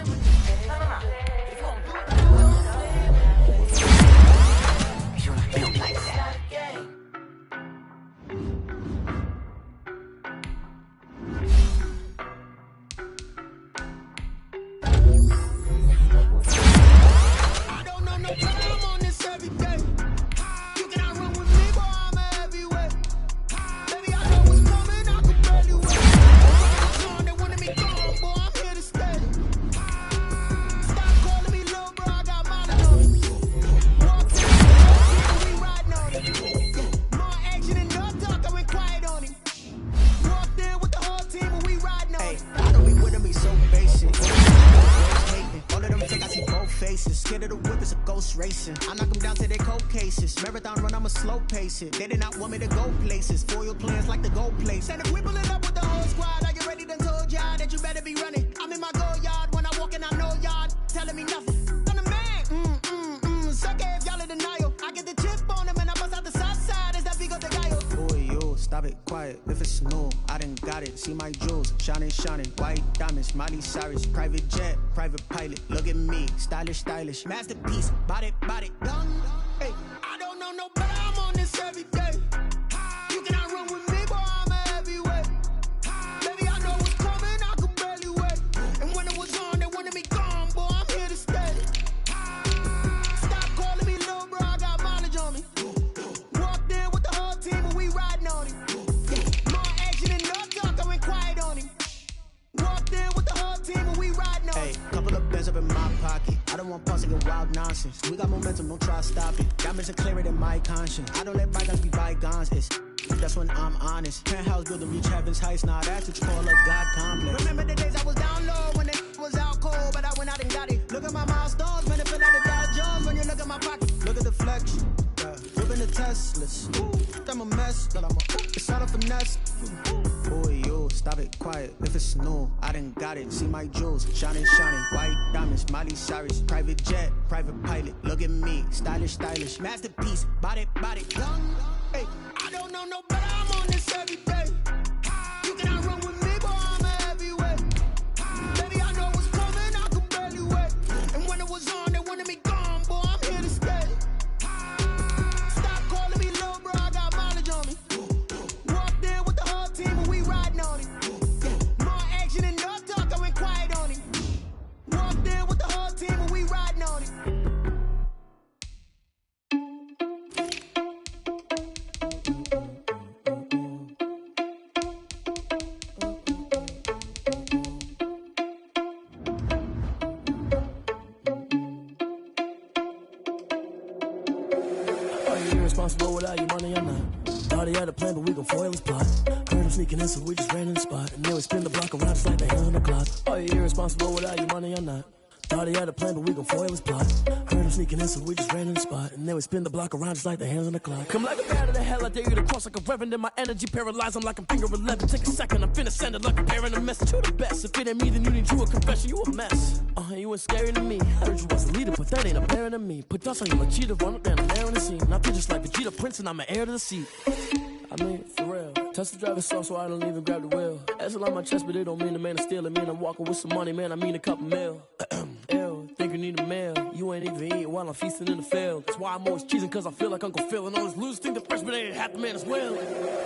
I knock them down to their cold cases. Marathon run, I'ma slow pace it. They did not want me to go places. Foil plans like the gold place. And if we pull it up with the whole squad, are you ready? Done told y'all that you better be running. I'm in my go yard when I walk in, I know y'all telling me nothing. I'm the man. Suck it if y'all in denial. I get the chip on them and I bust out the south side. Is that big of the guy? Boy, yo, stop it, quiet. If it's new, I done got it. See my jewels, shining, white diamonds, Miley Cyrus, private jet, private pilot. Look at me, stylish, masterpiece, body, done. Hey, I don't know no better. I'm on this every day. You cannot run with me, boy. I'm a heavyweight. Baby, I know what's coming. I could barely wait. And when it was on, they wanted me gone, boy. I'm here to stay. Stop calling me little bro. I got mileage on me. Walked in with the whole team and we riding on him. More action and no talk. I went quiet on him. Walked in with the whole team and we riding on him. Hey, couple of bands up in my pocket. I don't want pulse and wild nonsense. We got momentum, don't try to stop it. Diamonds are clearer than my conscience. I don't let bygones be bygones. It's that's when I'm honest. Penthouse build to reach heaven's heights. Nah, that's what you call a God complex. Remember the days I was down low when it was out cold, but I went out and got it. Look at my milestones, man, it feel like the Dow Jones when you look at my pocket. Look at the flexion, flipping the Teslas. I'm a mess, but it's not a finesse. Boy, yo, stop it, quiet. If it's niggas know I done got it. See my jewels, shining, shining. White diamonds, Miley Cyrus. Private jet, private pilot. Look at me, stylish, stylish. Masterpiece, body, body. Young, hey, I don't know no better. I'm on this every day. You cannot run with me, boy, I'm a heavyweight. Baby, I know what's coming, I can barely wait. And when it was on, they wanted me gone, boy, I'm here to stay. Stop calling me little bro, I got mileage on me. Walked in with the whole team and we riding on it. More action and no talk, I went quiet on it. Walked in with the whole team and we riding on it. Irresponsible without your money or not. Thought he had a plan, but we gon' foil his plot. Heard him sneaking in, so we just ran in the spot. And then we spin the block around just like the hands on the clock. Are you irresponsible without your money or not? Thought he had a plan, but we gon' foil his plot. Heard him sneaking in, so we just ran in the spot. And then we spin the block around just like the hands on the clock. Come like a bat of the hell, I dare you to cross like a reverend. And my energy paralyzed, I'm like I'm finger 11. Take a second, I'm finna send it like a parent a message. You the best, if it ain't me, then you need you a confession. You a mess, you ain't scary to me. Heard you was a leader, but that ain't apparent to me. Put dust on you like cheetah, run up down the air in the scene. Now just like Vegeta Prince, and I'm an heir to the seat. I mean, for real. Touch the driver's soft, so I don't even grab the wheel. That's on my chest, but it don't mean the man is stealing. Mean I'm walking with some money, man, I mean a couple mil. Ew, think you need a meal. You ain't even eating while I'm feasting in the field. That's why I'm always cheesing, cause I feel like Uncle Phil. And all those losers think the freshman ain't half the man as well.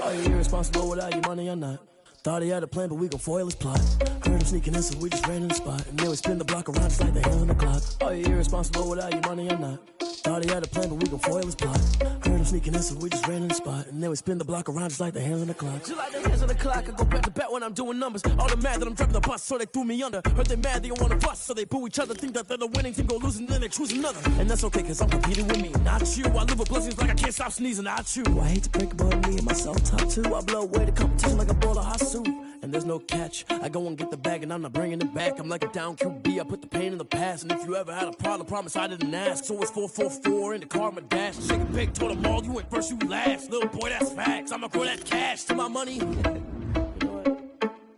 Are you irresponsible without your money or not? Thought he had a plan, but we gon' foil his plot. Heard him sneaking in, so we just ran in the spot. And then we spin the block around just like the hands on the clock. Are you irresponsible without your money or not? Thought he had a plan, but we gon' foil his plot. Heard him sneaking in, so we just ran in the spot. And then we spin the block around just like the hands on the clock. Just like the hands on the clock, I go back to back when I'm doing numbers. All the mad that I'm driving the bus, so they threw me under. Heard they mad, they don't wanna bust, so they boo each other. Think that they're the winning team, go losing, then they choose another. And that's okay, cause I'm competing with me, not you. I live with blessings like I can't stop sneezing, not you. I hate to break about me and myself top two. I blow away the competition like a bowl of hot soup. And there's no catch. I go and get the bag and I'm not bringing it back. I'm like a down QB, I put the pain in the past. And if you ever had a problem, promise I didn't ask. So it's 444 in the car, my dash. Shake a big, told them all, you went first, you last. Little boy, that's facts. I'ma grow that cash to my money. You know what?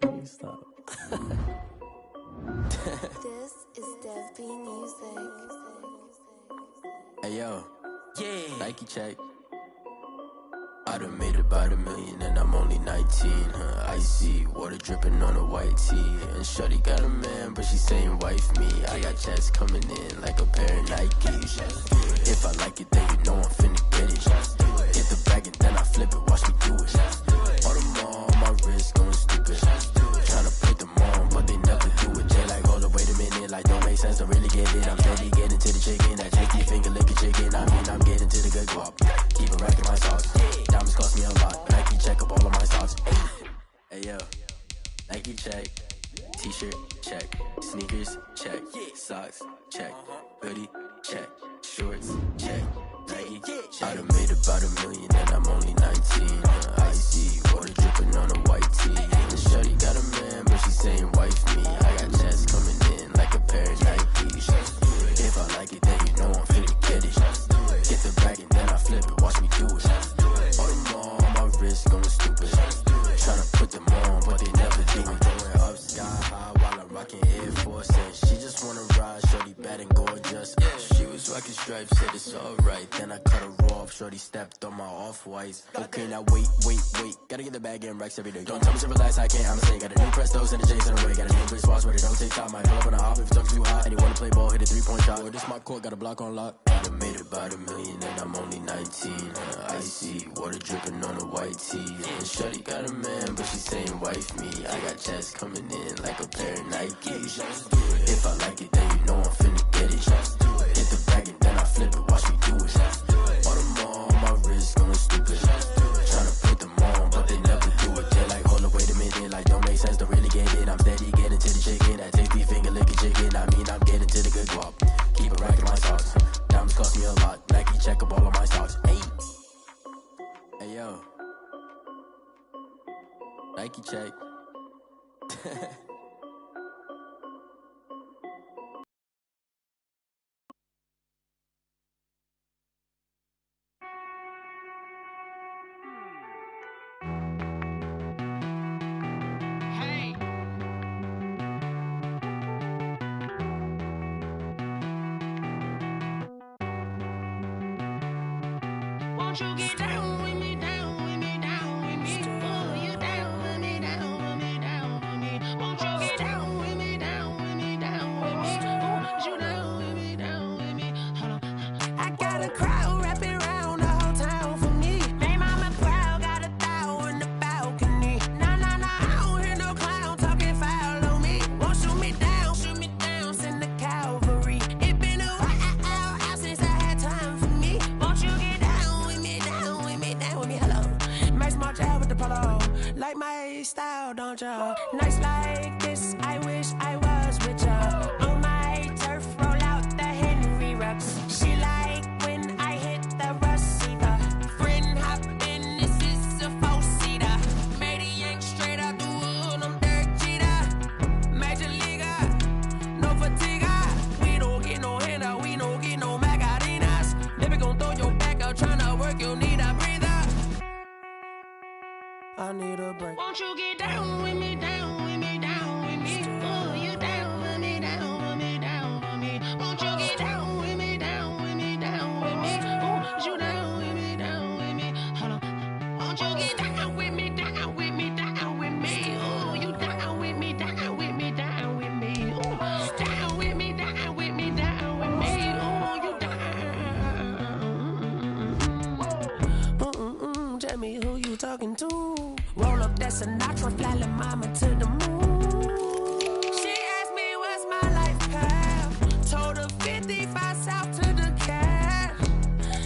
Let me stop. This is Dev B Music. Hey yo, yeah. Nike check. I done made about $1 million and I'm only 19, Icy, water dripping on a white tee. And shorty got a man, but she saying wife me. I got checks coming in like a pair of Nikes. If I like it, then you know I'm finna get it. Get the bag and then I flip it, watch me do it. All them on my wrist going stupid. Tryna put them on, but they never do it. They like, hold up, wait a minute, like don't make sense, don't really get it. I'm steady getting to the chicken, that tasty finger licking chicken. I mean, I'm getting to the good guap. Keep it racking my sauce. Diamonds cost me a lot. Nike check up all of my socks. Hey yo, Nike check. T-shirt check. Sneakers check. Socks check. Hoodie check. Shorts check. Nike check. I done made about $1 million and I'm only 19. Icy, water dripping on a white tee. And shorty got a man, but she saying wife me. I got checks coming in like a pair of Nikes. If I like it, then you know I'm finna get it. Get the bag and then I flip it, watch me do it. All them on my wrist going stupid. Tryna put them on, but they never do it. Going up sky high while I'm rocking Air Force. And she just wanna ride, shorty bad and gorgeous. She was rocking stripes, said it's alright. Then I cut her off, shorty stepped on my off-whites. Okay, now wait. Gotta get the bag and racks every day. Don't tell me to relax, I can't, I'ma say. Got a new Prestos and a J's in the way. Got a new bitch watch, but it don't take time. Might pull up on a hop if it's too hot. And you wanna play ball, hit a 3-point shot. Well, this my court, got a block on lock. I done made about $1 million and I'm only 19. Icy, water dripping on a white tee. And shorty got a man, but she saying wife me. I got checks coming in like a pair of Nikes. If I like it, then you know I'm finna get it. Hit the bag and then I flip it, watch me do it. All them on my wrist going stupid. Tryna put them on, but they never do it. They're like, hold up, wait a minute, like don't make sense, don't really get it. I'm steady getting to the chicken, that tasty finger licking chicken. I mean, I'm getting to the good guap. Keep it racking my socks. Diamonds cost me a lot. Nike check up all of my socks. Hey yo, Nike check. Won't you get down with me, down with me, down with me? Oh, you down with me, down with me, down with me. Won't you get down with me, down with me, down with me? Oh, you down with me, down with me? Hold on. I got a crowd wrapping around the whole town for me. Hey, mama proud, got a thou in the balcony. Nah, nah, nah, I don't hear no clown talking foul on me. Won't shoot me down, send the cavalry. It been a while since I had time for me. Won't you get down with me, down with me, down with me? Hello. Max March out with the polo. Like my style, don't y'all? Nights like this, I wish I was with y'all. On my turf, roll out the Henry Rux. She like when I hit the receiver. Friend hop in, this is a four-seater. Matey yank straight out the wood, I'm Derek Jeter. Major leaguer, no fatigue. We don't get no handout, we don't get no Macarinas. Never gon' throw your back out, tryna work, you need a breather. I need a break. Won't you get down with me, down with me, down with me? Oh, you down with me, down with me, down with me? Won't you get down with me, down with me, down with me? Oh, you down with me, down with me? Hold on. Won't you get down with me, down with me, down with me? Oh, you down with me, down with me, down with me? Oh, down with me, down with me, down with me? Oh, you down. Tell me who you talking to. Roll up that Sinatra, fly la mama to the moon. She asked me what's my life path. Told her 55 south to the cash.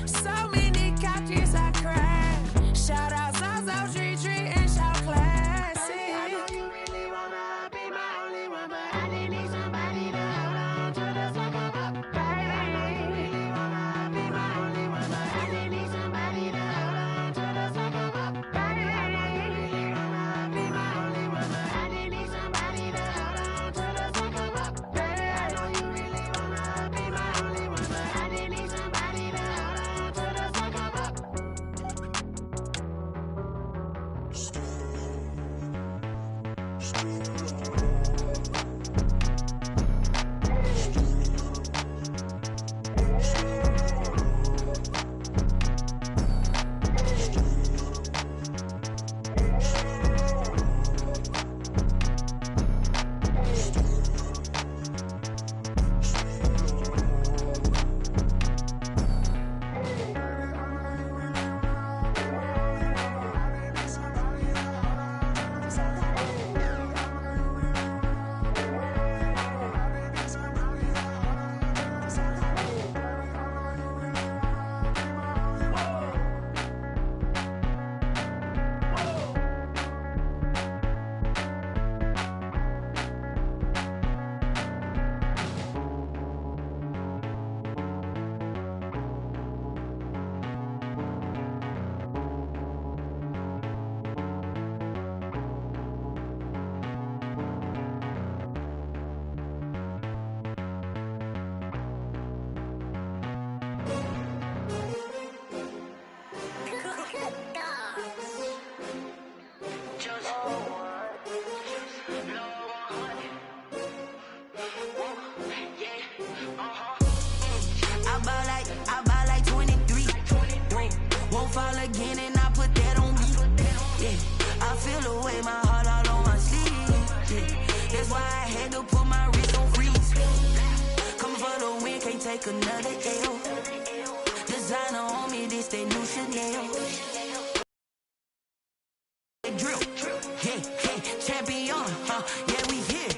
So many couches I crashed. Shout out South Street Tree and shout classy. I know you really wanna be my only one, but I didn't need somebody to hold on to the sucker up, baby. I know you really wanna be my only one, but I didn't need somebody to hold on to the sucker up, baby. I know you really wanna be my only one, but I didn't need somebody to hold on to the sucker up, baby. I know you really wanna be my only one, but I didn't need somebody to hold on to the sucker up. I buy like 23. Won't fall again and I put that on me. Yeah, I feel the way, my heart all on my sleeve. Yeah, that's why I had to put my wrist on freeze. Coming for the win, can't take another L. Designer on me, this that new Chanel. Drill, yeah, champion, yeah, we here.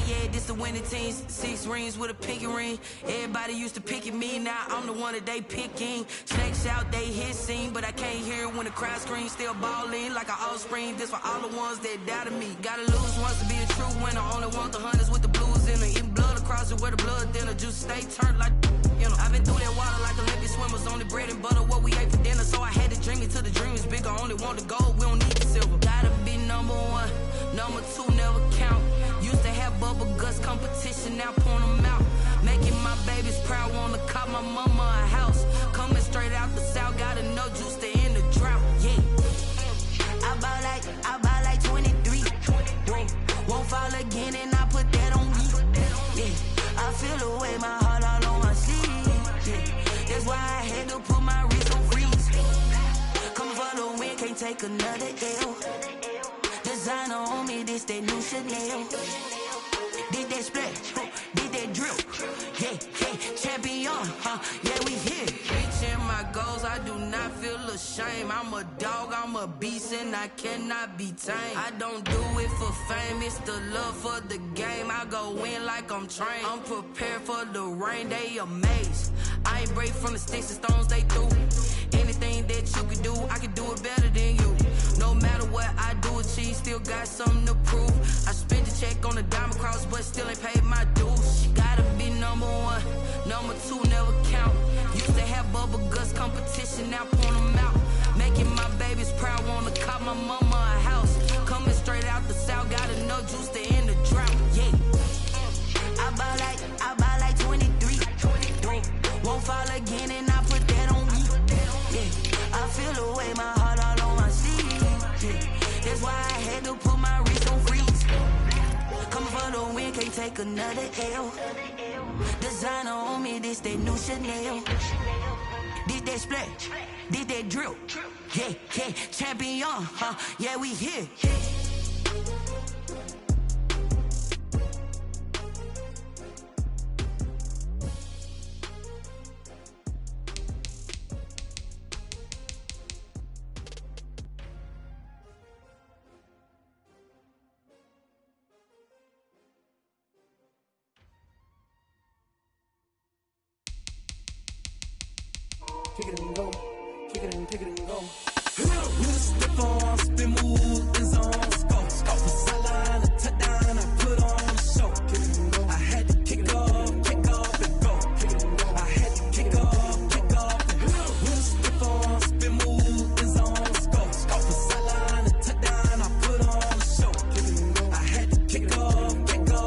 Yeah, this the winning team. 6 rings with a pinky ring. Everybody used to pick at me, now I'm the one that they picking. Snakes out, they hit scene, but I can't hear it when the crowd screams. Still balling like an offspring. This for all the ones that doubted me. Gotta lose once to be a true winner. Only want the hunters with the blues in it. Eating blood across it where the blood dinner. Juice stay turned like, you know. I've been through that water like Olympic swimmers. Only bread and butter, what we ate for dinner. So I had to dream it till the dream is bigger. Only want the gold, we don't need the silver. Gotta be number 1, number 2 never count. Used to have bubble guts competition, now point them out. Making my babies proud, wanna cop my mama a house. Coming straight out the south, got enough juice to end the drought. Yeah, I buy like 23. Won't fall again and I put that on me. Yeah, I feel the way, my heart all on my sleeve. Yeah, that's why I had to put my wrist on freeze. take another L. Designer on me, this that new Chanel. Did that splash, did that drip. Yeah, yeah, champion, yeah, we here. Reaching my goals, I do not feel ashamed. I'm a dog, I'm a beast, and I cannot be tamed. I don't do it for fame, it's the love for the game. I go in like I'm trained. I'm prepared for the rain, they amazed. I ain't break from the sticks and stones they threw. Anything that you can do, I can do it better than you. No matter what I do, achieve, still got something to prove. I spent the check on the diamond cross, but still ain't paid my dues. Gotta be number one, number two never count. Used to have bubble guts competition, now point them out. Making my babies proud, wanna cop my mama a house. Coming straight out the south, got enough juice to end the drought. Yeah, I buy like 23. Won't fall again, and I put that on me. Yeah, I feel the way, my heart all on my sleeve. Yeah, that's why I had to put my wrist on freeze. Coming for the win, can't take another L. Designer on me, this that new Chanel. Did that splash, did that drip. Yeah, yeah, champion, yeah, we here. Kick it and go, kick it and go. With a step on, spin move, and zone, scope. For sideline, a touchdown, I put on the show. I had to kick off and go. I had to kick off and go. With a step on, spin move, and zone, scope. For sideline, a touchdown, I put on the show. I had to kick off and go.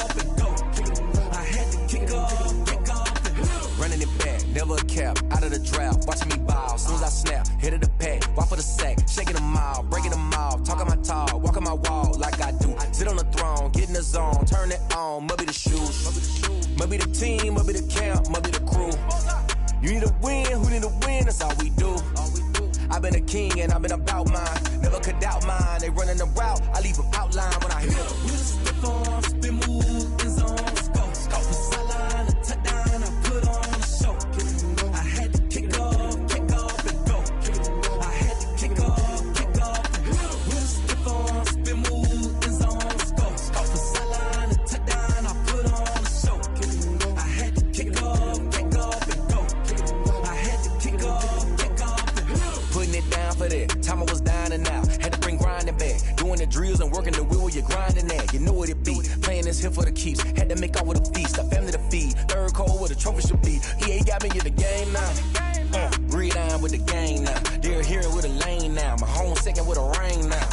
I had to kick off and go. Running it back, never a cap, out of the drought, watching me ball. Soon as I snap, hit of the pack, walk for the sack, shaking them out, breaking them off, talking my talk, walking my wall like I do. Sit on the throne, get in the zone, turn it on, must be the shoes, must be the team, must be the camp, must be the crew. You need a win, who need a win, that's all we do. I've been a king and I've been about mine, never could doubt mine. They running the route, I leave them outline when I hit them. With a step on, spin move, and zone, scope. For sideline, a touchdown, I put on the show. I had to kick off and go. I had to kick off and go. With a step on, spin move, and zone, scope. For sideline, a touchdown, I put on the show. I had to kick off and go. I had to kick off and go. Putting it down for that, time I was down and out, had to bring grinding back, doing the drills and working the wheel where you're grinding at, you know what it be, playing this here for the keeps, had to make out with a feast, a family to feed, third cold where the trophy should be, EA got me in the game now, breathe on with the game now, they're here with a lane now, my home second with a rain now,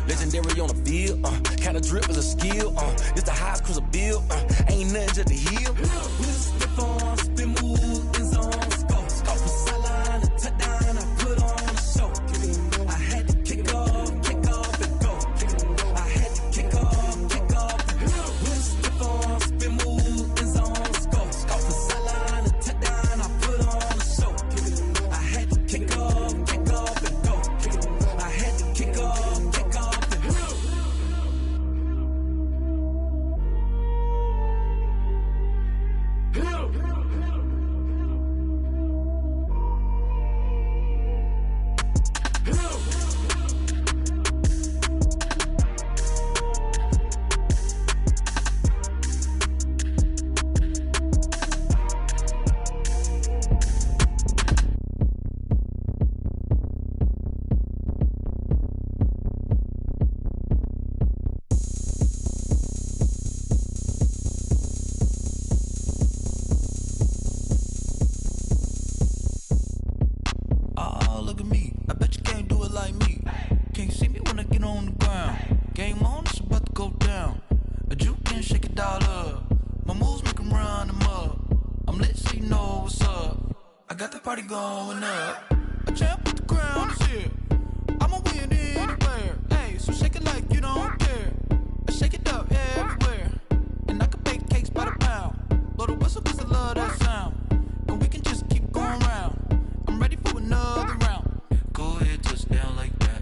legendary on the field, kinda drip is a skill, this the highest cruiser bill, ain't nothing just the hill. With a step on, spin move, and zone, scope. For sideline, a touchdown, I put on the show. I had to kick off and go. I had to kick off and go. With a step on, spin move, and zone, scope. For sideline, a touchdown, I put on the show. I had to kick off and go. I had to kick off and go. Look at me, I bet you can't do it like me. Can't see me when I get on the ground. Game on, it's about to go down. A juke can shake it all up. My moves make them run them up. I'm lit so you know what's up. I got the party going up. A champ with the crown is here. I'ma win anywhere. Hey, so shake it like you don't care. I shake it up everywhere. And I can bake cakes by the pound. Blow the whistle cause I love that sound. And we can just keep going round. I'm ready for another round. Go ahead, touch down like that.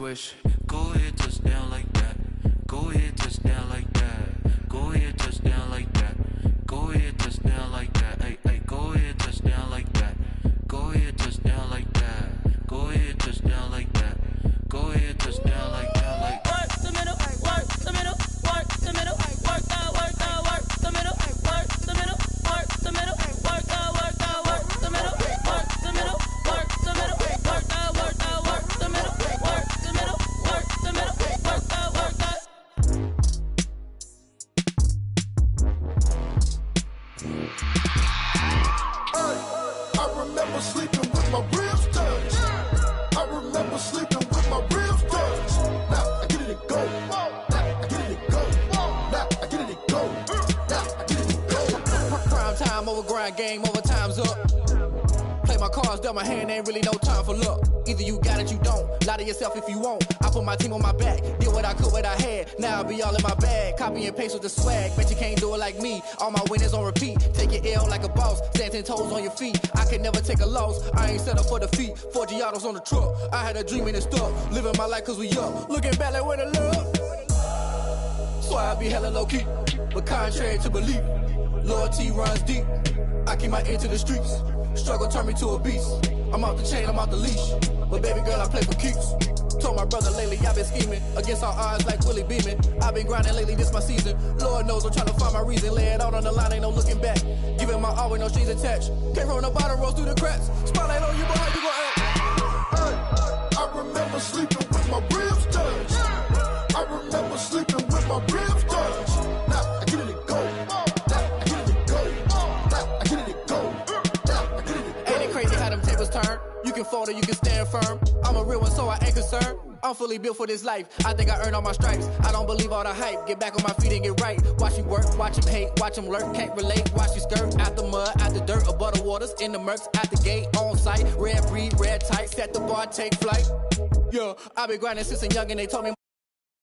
swish. Go ahead, touchdown like that. Go ahead, touchdown like that. Go ahead, touchdown like that. Go ahead, touchdown like that. Hey, hey, go ahead, touchdown like that. Go ahead, touchdown like that. Go ahead, touchdown like that. Go ahead, touchdown like that. Like work the middle, work the middle, work the middle, work out, work out, work the middle, work the middle, work the middle, work out, work out, work the middle, work the middle, work the middle, work out, work out, work the middle, work the middle, work the middle, work out, work out. I remember sleeping with my ribs touched. I remember sleeping with my ribs touched. Now I get it and go. Now I get it and go. Now I get it and go. Now I get it and go. Prime time over grind game, over time's up. Play my cards, dealt my hand, ain't really no time for luck. Either you got it, you don't. Lie to yourself if you won't. I put my team on my back, did what I could, what I had. Now I be all in my bag, copy and paste with the swag. Bet you can't do it like me. All my winners on repeat. Take your L like a boss, stand 10 toes on your feet. I can never take a loss. I ain't set up for defeat. 4 Giottos on the truck. I had a dream and it stuck. Living my life cause we up. Looking back like where the love. So I be hella low key, but contrary to belief, loyalty runs deep. I keep my ear to the streets. Struggle turned me to a beast. I'm off the chain, I'm off the leash. But baby girl, I play for keeps. Told my brother lately, I've been scheming against all odds like Willie Beeman. I've been grinding lately, this my season. Lord knows I'm trying to find my reason. Lay it out on the line, ain't no looking back. Giving my all with no strings attached. Came from the bottom, rose through the cracks. Spotlight on you, boy, how you gon' act? I remember sleeping with my ribs touched. I remember sleeping with my ribs touched. Now I get it and go. Now I get it and go. Now I get it and go. Now I get it and go. Ain't it crazy how them tables turn? You can fold or you can stand firm. I'm a real one, so I ain't concerned. I'm fully built for this life. I think I earned all my stripes. I don't believe all the hype. Get back on my feet and get right. Watch you work, watch him hate, watch him lurk. Can't relate, watch you skirt. Out the mud, out the dirt, above the waters, in the murks, at the gate, on site. Red breed, red tight, set the bar, take flight. Yeah, I've been grinding since a young and they told me